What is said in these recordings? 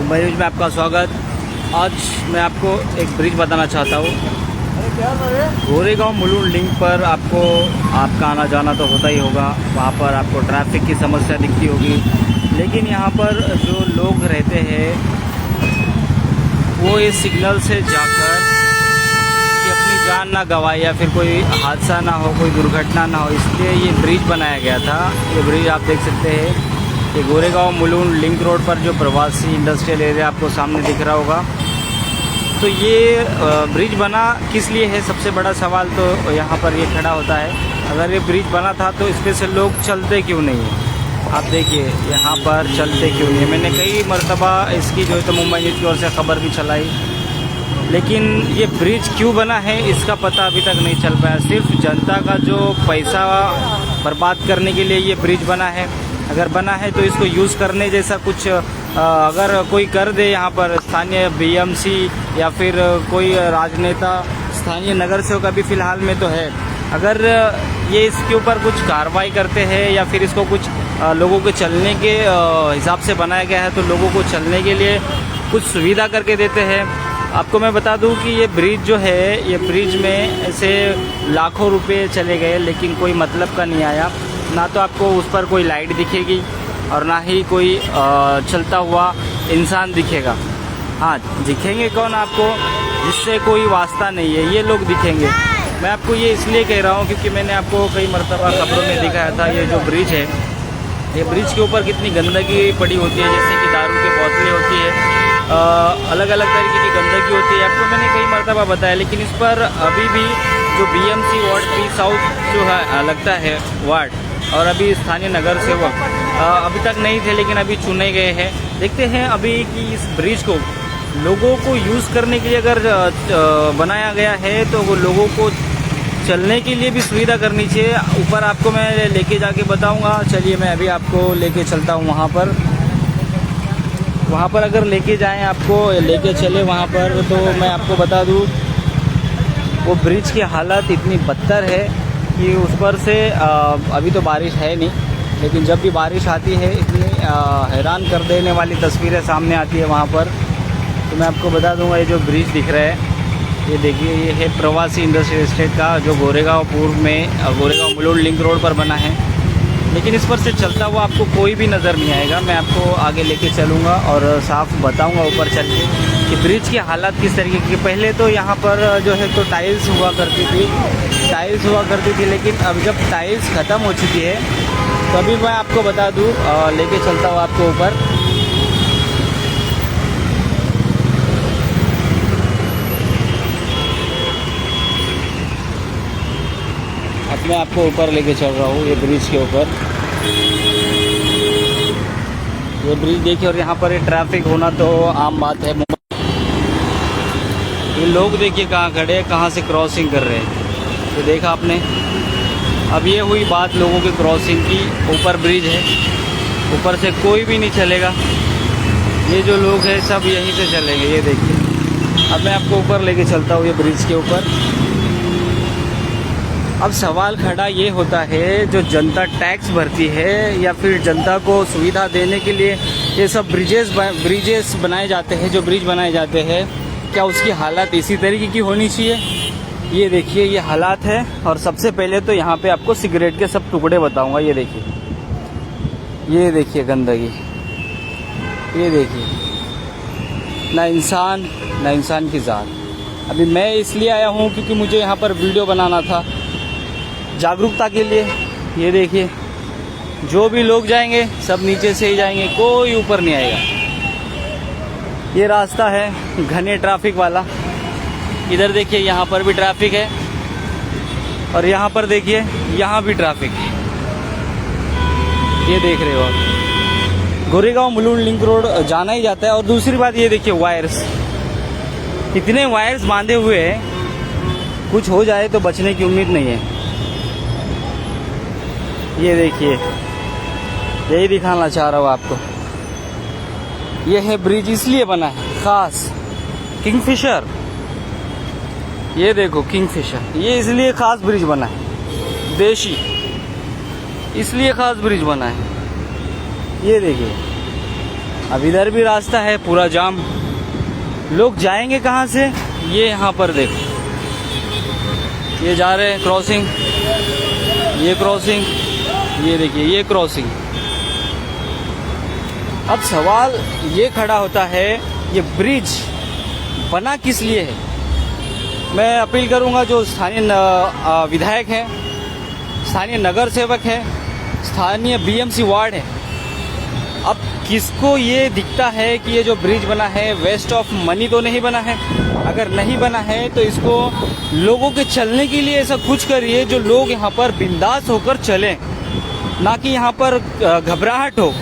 Mumbai news में आपका स्वागत। आज मैं आपको एक ब्रिज बताना चाहता हूँ। गोरेगांव मुलुंड लिंक पर आपका आना जाना तो होता ही होगा। वहाँ पर आपको ट्रैफिक की समस्या दिखती होगी, लेकिन यहाँ पर जो लोग रहते हैं वो इस सिग्नल से जाकर कि अपनी जान ना गंवाए या फिर कोई हादसा ना हो, कोई दुर्घटना ना हो, इसलिए ये ब्रिज बनाया गया था। ये ब्रिज आप देख सकते हैं, ये गोरेगांव मुलुंड लिंक रोड पर जो प्रवासी इंडस्ट्रियल एरिया आपको सामने दिख रहा होगा। तो ये ब्रिज बना किस लिए है, सबसे बड़ा सवाल तो यहाँ पर ये खड़ा होता है। अगर ये ब्रिज बना था तो इस पे से लोग चलते क्यों नहीं है? आप देखिए यहाँ पर चलते क्यों नहीं है। मैंने कई मरतबा इसकी जो है तो मुंबई न्यूज़ की ओर से खबर भी चलाई, लेकिन ये ब्रिज क्यों बना है इसका पता अभी तक नहीं चल पाया। सिर्फ जनता का जो पैसा बर्बाद करने के लिए ये ब्रिज बना है। अगर बना है तो इसको यूज़ करने जैसा कुछ अगर कोई कर दे, यहाँ पर स्थानीय बीएमसी या फिर कोई राजनेता, स्थानीय नगर सेवक अभी फ़िलहाल में तो है, अगर ये इसके ऊपर कुछ कार्रवाई करते हैं या फिर इसको कुछ लोगों के चलने के हिसाब से बनाया गया है तो लोगों को चलने के लिए कुछ सुविधा करके देते हैं। आपको मैं बता दूं कि ये ब्रिज जो है, ये ब्रिज में ऐसे लाखों रुपए चले गए, लेकिन कोई मतलब का नहीं आया। ना तो आपको उस पर कोई लाइट दिखेगी और ना ही कोई चलता हुआ इंसान दिखेगा। हाँ, दिखेंगे कौन आपको? जिससे कोई वास्ता नहीं है, ये लोग दिखेंगे। मैं आपको ये इसलिए कह रहा हूँ क्योंकि मैंने आपको कई मरतबा खबरों में दिखाया था। ये जो ब्रिज है, ये ब्रिज के ऊपर कितनी गंदगी पड़ी होती है, जैसे कि दारू की बोतलें होती है, अलग अलग तरीके की गंदगी होती है। आपको मैंने कई मरतबा बताया, लेकिन इस पर अभी भी जो बीएमसी वार्ड 3 साउथ जो है लगता है वार्ड, और अभी स्थानीय नगर सेवक अभी तक नहीं थे, लेकिन अभी चुने गए हैं। देखते हैं अभी कि इस ब्रिज को लोगों को यूज़ करने के लिए अगर बनाया गया है तो वो लोगों को चलने के लिए भी सुविधा करनी चाहिए। ऊपर आपको मैं लेके जाके बताऊंगा। चलिए मैं अभी आपको लेके चलता हूँ वहाँ पर अगर लेके जाएं, आपको लेके चले वहाँ पर, तो मैं आपको बता दूँ वो ब्रिज की हालत इतनी बदतर है कि उस पर से अभी तो बारिश है नहीं, लेकिन जब भी बारिश आती है इतनी हैरान कर देने वाली तस्वीरें सामने आती है वहाँ पर। तो मैं आपको बता दूंगा, ये जो ब्रिज दिख रहा है, ये देखिए, ये है प्रवासी इंडस्ट्रियल एस्टेट का, जो गोरेगांव पूर्व में गोरेगांव मुलुंड लिंक रोड पर बना है। लेकिन इस पर से चलता हुआ आपको कोई भी नज़र नहीं आएगा। मैं आपको आगे लेके चलूँगा और साफ बताऊँगा ऊपर चल के कि ब्रिज की हालत किस तरीके की। पहले तो यहाँ पर जो है तो टाइल्स हुआ करती थी, लेकिन अब जब टाइल्स ख़त्म हो चुकी है तो अभी मैं आपको बता दूँ, लेके चलता हूँ आपको ऊपर। अब मैं आपको ऊपर लेके चल रहा हूँ, ये ब्रिज के ऊपर। ये ब्रिज देखिए, और यहाँ पर ये ट्रैफिक होना तो आम बात है। ये लोग देखिए कहाँ खड़े हैं, कहाँ से क्रॉसिंग कर रहे हैं, तो देखा आपने। अब ये हुई बात लोगों की क्रॉसिंग की। ऊपर ब्रिज है, ऊपर से कोई भी नहीं चलेगा। ये जो लोग हैं सब यहीं से चलेंगे, ये देखिए। अब मैं आपको ऊपर लेके चलता हूँ, ये ब्रिज के ऊपर। अब सवाल खड़ा ये होता है, जो जनता टैक्स भरती है या फिर जनता को सुविधा देने के लिए ये सब ब्रिजेस बनाए जाते हैं, जो ब्रिज बनाए जाते हैं, क्या उसकी हालत इसी तरीके की होनी चाहिए? ये देखिए, ये हालात है। और सबसे पहले तो यहाँ पे आपको सिगरेट के सब टुकड़े बताऊंगा। ये देखिए गंदगी, ये देखिए, ना इंसान की जात। अभी मैं इसलिए आया हूँ क्योंकि मुझे यहाँ पर वीडियो बनाना था जागरूकता के लिए। ये देखिए, जो भी लोग जाएंगे सब नीचे से ही जाएंगे, कोई ऊपर नहीं आएगा। ये रास्ता है घने ट्रैफिक वाला। इधर देखिए, यहाँ पर भी ट्रैफिक है, और यहाँ पर देखिए, यहाँ भी ट्रैफिक है। ये देख रहे हो आप, गोरेगांव मुलुंड लिंक रोड जाना ही जाता है। और दूसरी बात ये देखिए, वायर्स, इतने वायर्स बांधे हुए हैं, कुछ हो जाए तो बचने की उम्मीद नहीं है। ये देखिए, यही दिखाना चाह रहा हूँ आपको। ये है ब्रिज, इसलिए बना है खास, किंगफिशर। ये देखो किंगफिशर, ये इसलिए खास ब्रिज बना है, देशी, इसलिए खास ब्रिज बना है। ये देखिए, अब इधर भी रास्ता है पूरा जाम, लोग जाएंगे कहाँ से? ये यहाँ पर देखो, ये जा रहे हैं क्रॉसिंग, ये क्रॉसिंग, ये देखिए ये क्रॉसिंग। अब सवाल ये खड़ा होता है, ये ब्रिज बना किस लिए है? मैं अपील करूंगा जो स्थानीय विधायक हैं, स्थानीय नगर सेवक हैं, स्थानीय बीएमसी वार्ड है, अब किसको ये दिखता है कि ये जो ब्रिज बना है वेस्ट ऑफ मनी तो नहीं बना है? अगर नहीं बना है तो इसको लोगों के चलने के लिए ऐसा कुछ करिए जो लोग यहाँ पर बिंदास होकर चलें, ना कि यहाँ पर घबराहट हो,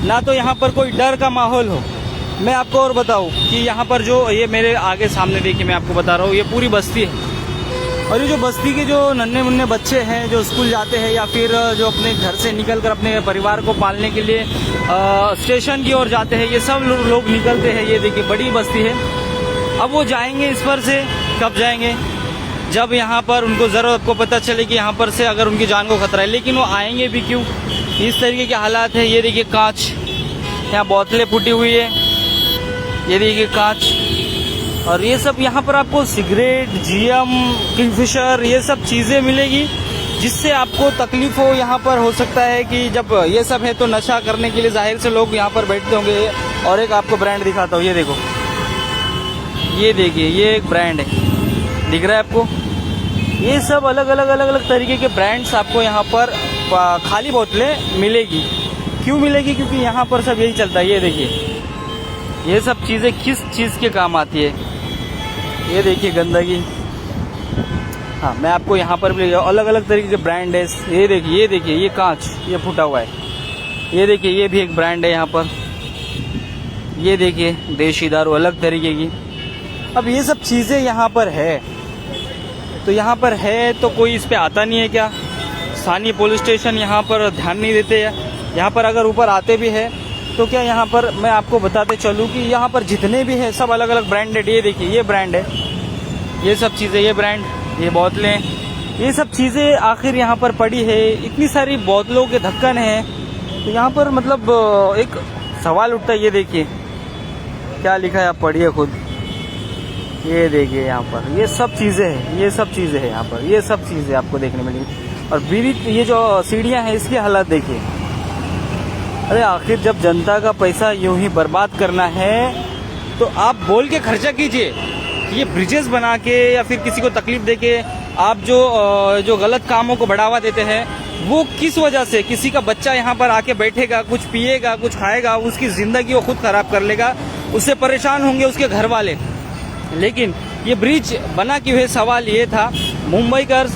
ना तो यहाँ पर कोई डर का माहौल हो। मैं आपको और बताऊँ कि यहाँ पर जो ये मेरे आगे सामने देखिए, मैं आपको बता रहा हूँ, ये पूरी बस्ती है, और ये जो बस्ती के जो नन्हे मुन्ने बच्चे हैं जो स्कूल जाते हैं या फिर जो अपने घर से निकलकर अपने परिवार को पालने के लिए स्टेशन की ओर जाते हैं, ये सब लोग निकलते हैं। ये देखिए बड़ी बस्ती है। अब वो जाएंगे इस पर से, कब जाएंगे? जब यहाँ पर उनको ज़रूरत को पता चले कि यहाँ पर से अगर उनकी जान को खतरा है। लेकिन वो आएंगे भी क्यों? इस तरीके के हालात है। ये देखिए कांच, यहाँ बोतलें फूटी हुई है, ये देखिए कांच, और ये सब यहाँ पर आपको सिगरेट, जीएम, किंगफिशर, ये सब चीज़ें मिलेगी जिससे आपको तकलीफ हो। यहाँ पर हो सकता है कि जब ये सब है तो नशा करने के लिए जाहिर से लोग यहाँ पर बैठते होंगे। और एक आपको ब्रांड दिखाता हूँ, ये देखो, ये देखिए ये एक ब्रांड है, दिख रहा है आपको? ये सब अलग अलग तरीके के ब्रांड्स आपको यहाँ पर खाली बोतलें मिलेगी। क्यों मिलेगी? क्योंकि यहाँ पर सब यही चलता है। ये देखिए ये सब चीज़ें किस चीज़ के काम आती है? ये देखिए गंदगी। हाँ, मैं आपको यहाँ पर भी अलग अलग तरीके के ब्रांड है। ये देखिए ये कांच, ये फूटा हुआ है। ये देखिए ये भी एक ब्रांड है यहाँ पर। ये देखिए देशी दारू अलग तरीके की। अब ये सब चीज़ें यहाँ पर है, तो यहाँ पर है तो कोई इस पे आता नहीं है क्या? स्थानीय पुलिस स्टेशन यहाँ पर ध्यान नहीं देते हैं। यहाँ पर अगर ऊपर आते भी है तो क्या यहाँ पर मैं आपको बताते चलूँ कि यहाँ पर जितने भी है सब अलग अलग ब्रांडेड। ये देखिए ये ब्रांड है, ये सब चीज़ें, ये ब्रांड, ये बोतलें, ये सब चीज़ें आखिर यहाँ पर पड़ी है। इतनी सारी बोतलों के ढक्कन है, तो यहाँ पर मतलब एक सवाल उठता है। ये देखिए क्या लिखा है, आप पढ़िए खुद। ये देखिए यहाँ पर ये सब चीज़ें हैं, ये सब चीज़ें हैं यहाँ पर, ये सब चीज़ें आपको देखने मिलेंगी। और ब्रिज, ये जो सीढ़ियाँ हैं इसकी हालत देखिए। अरे आखिर जब जनता का पैसा यूं ही बर्बाद करना है तो आप बोल के खर्चा कीजिए। ये ब्रिजेस बना के या फिर किसी को तकलीफ दे के आप जो गलत कामों को बढ़ावा देते हैं, वो किस वजह से? किसी का बच्चा यहाँ पर आके बैठेगा, कुछ पिएगा, कुछ खाएगा, उसकी ज़िंदगी वो खुद खराब कर लेगा, उससे परेशान होंगे उसके घर वाले। लेकिन ये ब्रिज बना क्यों है? सवाल ये था। मुंबईकर,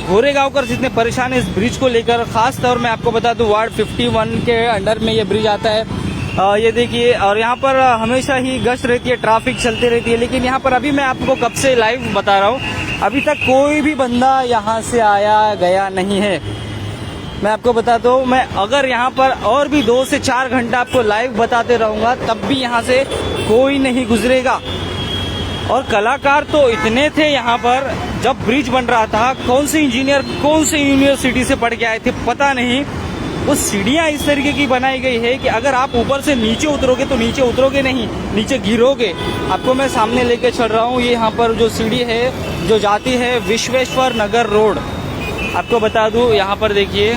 गोरेगांवकर जितने परेशान है इस ब्रिज को लेकर, खास तौर में आपको बता दूं वार्ड 51 के अंडर में ये ब्रिज आता है। ये देखिए, और यहाँ पर हमेशा ही गश्त रहती है, ट्रैफिक चलती रहती है। लेकिन यहाँ पर अभी मैं आपको कब से लाइव बता रहा हूँ, अभी तक कोई भी बंदा यहाँ से आया गया नहीं है। मैं आपको बताता हूँ, मैं अगर यहाँ पर और भी 2 से 4 घंटा आपको लाइव बताते रहूँगा तब भी यहाँ से कोई नहीं गुजरेगा। और कलाकार तो इतने थे यहाँ पर जब ब्रिज बन रहा था। कौन से इंजीनियर कौन से यूनिवर्सिटी से पढ़ के आए थे पता नहीं। वो सीढ़ियाँ इस तरीके की बनाई गई है कि अगर आप ऊपर से नीचे उतरोगे तो नीचे उतरोगे नहीं, नीचे गिरोगे। आपको मैं सामने लेके चल रहा हूँ, ये यहाँ पर जो सीढ़ी है जो जाती है विश्वेश्वर नगर रोड, आपको बता दूँ यहाँ पर देखिए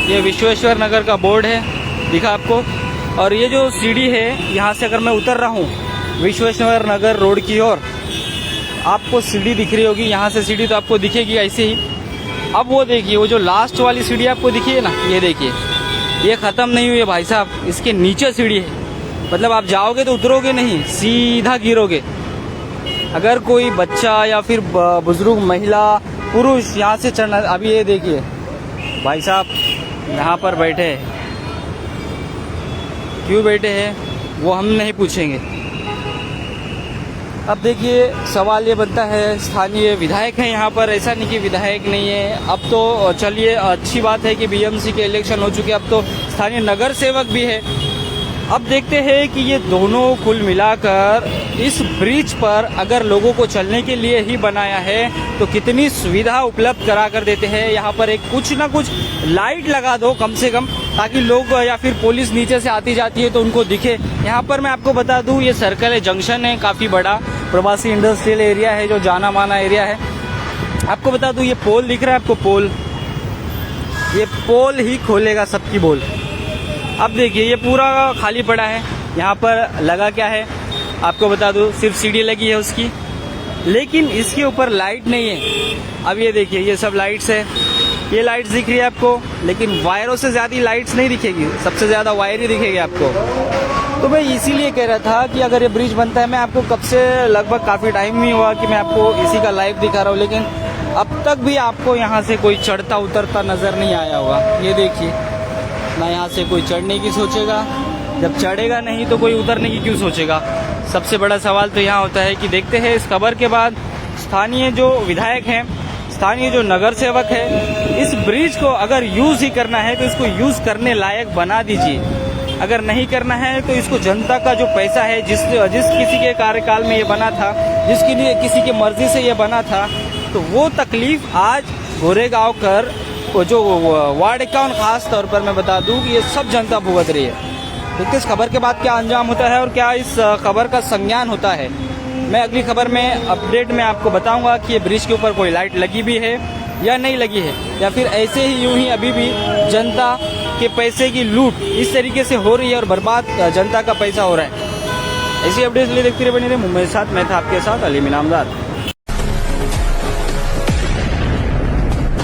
ये विश्वेश्वर नगर का बोर्ड है, दिखा आपको। और ये जो सीढ़ी है यहाँ से अगर मैं उतर रहा हूँ विश्वेश्वर नगर रोड की ओर, आपको सीढ़ी दिख रही होगी। यहाँ से सीढ़ी तो आपको दिखेगी ऐसे ही। अब वो देखिए वो जो लास्ट वाली सीढ़ी आपको दिखी है ना, ये देखिए ये ख़त्म नहीं हुई है भाई साहब, इसके नीचे सीढ़ी है। मतलब आप जाओगे तो उतरोगे नहीं, सीधा गिरोगे। अगर कोई बच्चा या फिर बुजुर्ग, महिला, पुरुष यहाँ से चढ़ना, अभी ये देखिए भाई साहब यहाँ पर बैठे हैं, क्यों बैठे हैं वो हम नहीं पूछेंगे। अब देखिए सवाल ये बनता है, स्थानीय विधायक हैं यहाँ पर, ऐसा नहीं कि विधायक नहीं है। अब तो चलिए अच्छी बात है कि बीएमसी के इलेक्शन हो चुके, अब तो स्थानीय नगर सेवक भी है। अब देखते हैं कि ये दोनों कुल मिलाकर इस ब्रिज पर अगर लोगों को चलने के लिए ही बनाया है तो कितनी सुविधा उपलब्ध करा कर देते हैं। यहाँ पर एक कुछ ना कुछ लाइट लगा दो कम से कम, ताकि लोग या फिर पुलिस नीचे से आती जाती है तो उनको दिखे। यहाँ पर मैं आपको बता दूँ ये सर्कल है, जंक्शन है, काफ़ी बड़ा प्रवासी इंडस्ट्रियल एरिया है, जो जाना माना एरिया है। आपको बता दूँ ये पोल दिख रहा है आपको, पोल, ये पोल ही खोलेगा सबकी बोल। अब देखिए ये पूरा खाली पड़ा है, यहाँ पर लगा क्या है आपको बता दूँ, सिर्फ सीढ़ी लगी है उसकी, लेकिन इसके ऊपर लाइट नहीं है। अब ये देखिए ये सब लाइट्स है, ये लाइट्स दिख रही है आपको, लेकिन वायरों से ज़्यादा लाइट्स नहीं दिखेगी, सबसे ज़्यादा वायर ही दिखेगी आपको। तो मैं इसीलिए कह रहा था कि अगर ये ब्रिज बनता है, मैं आपको कब से लगभग काफ़ी टाइम नहीं हुआ कि मैं आपको इसी का लाइव दिखा रहा हूँ, लेकिन अब तक भी आपको यहाँ से कोई चढ़ता उतरता नज़र नहीं आया होगा। ये देखिए ना, यहाँ से कोई चढ़ने की सोचेगा, जब चढ़ेगा नहीं तो कोई उतरने की क्यों सोचेगा। सबसे बड़ा सवाल तो यहाँ होता है कि देखते हैं इस खबर के बाद स्थानीय जो विधायक हैं, स्थानीय जो नगर सेवक है, इस ब्रिज को अगर यूज़ ही करना है तो इसको यूज़ करने लायक बना दीजिए। अगर नहीं करना है तो इसको जनता का जो पैसा है, जिस किसी के कार्यकाल में ये बना था, जिसके लिए किसी की मर्जी से ये बना था, तो वो तकलीफ आज गोरेगांव कर जो वार्ड 51 खास तौर पर मैं बता दूं कि ये सब जनता भुगत रही है। देखते इस खबर के बाद क्या अंजाम होता है और क्या इस खबर का संज्ञान होता है। मैं अगली खबर में अपडेट में आपको बताऊंगा कि ये ब्रिज के ऊपर कोई लाइट लगी भी है या नहीं लगी है, या फिर ऐसे ही यूं ही अभी भी जनता के पैसे की लूट इस तरीके से हो रही है और बर्बाद जनता का पैसा हो रहा है। ऐसी अपडेट्स लिए देखते रहिए, बने रहिए मुंबई साथ। मैं था आपके साथ अली इनामदार।